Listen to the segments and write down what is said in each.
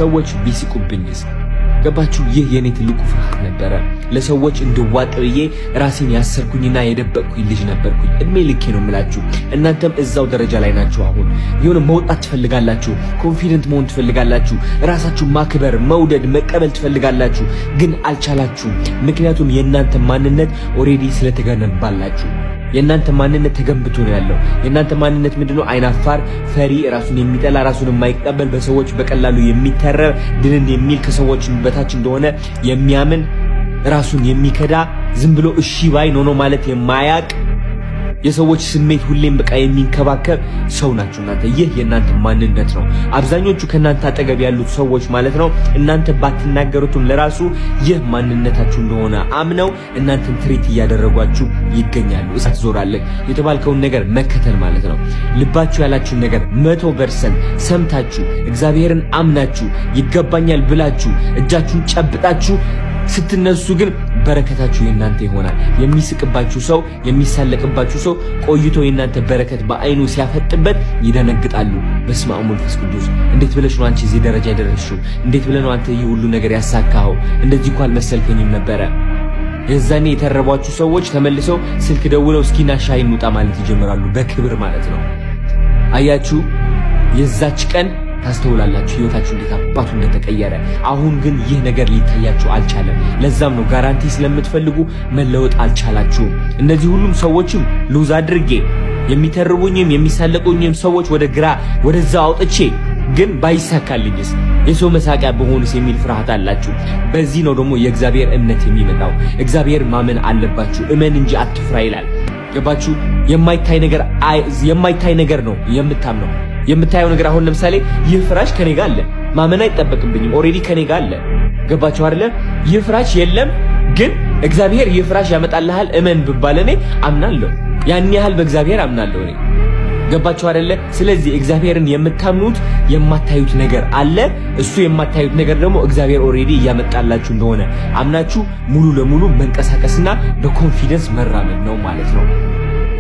ሰዎች ቢስቁብኝስ? ገባችሁ? ይህ የኔ ትልቁ ፍርሃት ነበረ። ለሰዎች እንድዋጥ ብዬ ራሴን ያሰርኩኝና የደበቅኩኝ ልጅ ነበርኩኝ። እድሜ ልኬ ነው የምላችሁ። እናንተም እዛው ደረጃ ላይ ናችሁ። አሁን የሆነ መውጣት ትፈልጋላችሁ፣ ኮንፊደንት መሆን ትፈልጋላችሁ፣ ራሳችሁ ማክበር፣ መውደድ፣ መቀበል ትፈልጋላችሁ፣ ግን አልቻላችሁም። ምክንያቱም የእናንተ ማንነት ኦሬዲ ስለተገነባላችሁ። የእናንተ ማንነት ተገንብቶ ነው ያለው። የእናንተ ማንነት ምንድነው? አይናፋር፣ ፈሪ፣ ራሱን የሚጠላ፣ ራሱን የማይቀበል፣ በሰዎች በቀላሉ የሚተረብ፣ ድንን የሚል፣ ከሰዎች በታች እንደሆነ የሚያምን፣ ራሱን የሚከዳ፣ ዝም ብሎ እሺ ባይ ኖ ማለት የማያቅ፣ የሰዎች ስሜት ሁሌም በቃ የሚንከባከብ ሰው ናችሁ እናንተ። ይህ የእናንተ ማንነት ነው። አብዛኞቹ ከእናንተ አጠገብ ያሉት ሰዎች ማለት ነው እናንተ ባትናገሩትም ለራሱ ይህ ማንነታችሁ እንደሆነ አምነው እናንተን ትሪት እያደረጓችሁ ይገኛሉ። እሳት ዞራለህ የተባልከውን ነገር መከተል ማለት ነው። ልባችሁ ያላችሁን ነገር 100% ሰምታችሁ እግዚአብሔርን አምናችሁ ይገባኛል ብላችሁ እጃችሁን ጨብጣችሁ ስትነሱ ግን በረከታችሁ የእናንተ ይሆናል። የሚስቅባችሁ ሰው፣ የሚሳለቅባችሁ ሰው ቆይቶ የእናንተ በረከት በአይኑ ሲያፈጥበት ይደነግጣሉ። በስመ አብ ወመንፈስ ቅዱስ። እንዴት ብለሽ ነው አንቺ እዚህ ደረጃ የደረስሽው? እንዴት ብለህ ነው አንተ ይህ ሁሉ ነገር ያሳካኸው? እንደዚህ እንኳን አልመሰልከኝም ነበረ። የዛኔ የተረቧችሁ ሰዎች ተመልሰው ስልክ ደውለው እስኪና ሻይ እንውጣ ማለት ይጀምራሉ። በክብር ማለት ነው። አያችሁ? የዛች ቀን ታስተውላላችሁ ህይወታችሁ እንዴት አባቱ እንደተቀየረ። አሁን ግን ይህ ነገር ሊታያችሁ አልቻለም። ለዛም ነው ጋራንቲ ስለምትፈልጉ መለወጥ አልቻላችሁም። እነዚህ ሁሉም ሰዎችም ሉዝ አድርጌ የሚተርቡኝም የሚሳለቁኝም ሰዎች ወደ ግራ ወደዛ አውጥቼ ግን ባይሳካልኝስ የሰው መሳቂያ በሆንስ የሚል ፍርሃት አላችሁ። በዚህ ነው ደግሞ የእግዚአብሔር እምነት የሚመጣው። እግዚአብሔር ማመን አለባችሁ። እመን እንጂ አትፍራ ይላል። ገባችሁ? የማይታይ ነገር ነው የምታምነው። የምታየው ነገር አሁን ለምሳሌ ይህ ፍራሽ ከኔ ጋር አለ፣ ማመን አይጠበቅብኝም። ኦሬዲ ከኔ ጋር አለ። ገባችሁ አይደለ? ይህ ፍራሽ የለም ግን እግዚአብሔር ይህ ፍራሽ ያመጣልሃል እመን ብባል እኔ አምናለሁ። ያን ያህል በእግዚአብሔር አምናለሁ እኔ። ገባችሁ አይደለ? ስለዚህ እግዚአብሔርን የምታምኑት የማታዩት ነገር አለ። እሱ የማታዩት ነገር ደግሞ እግዚአብሔር ኦሬዲ እያመጣላችሁ እንደሆነ አምናችሁ ሙሉ ለሙሉ መንቀሳቀስና በኮንፊደንስ መራመድ ነው ማለት ነው።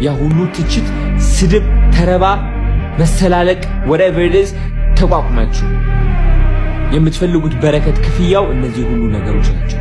ያ ሁሉ ትችት፣ ስድብ፣ ተረባ፣ መሰላለቅ whatever it is ተቋቁማችሁ የምትፈልጉት በረከት ክፍያው እነዚህ ሁሉ ነገሮች ናቸው።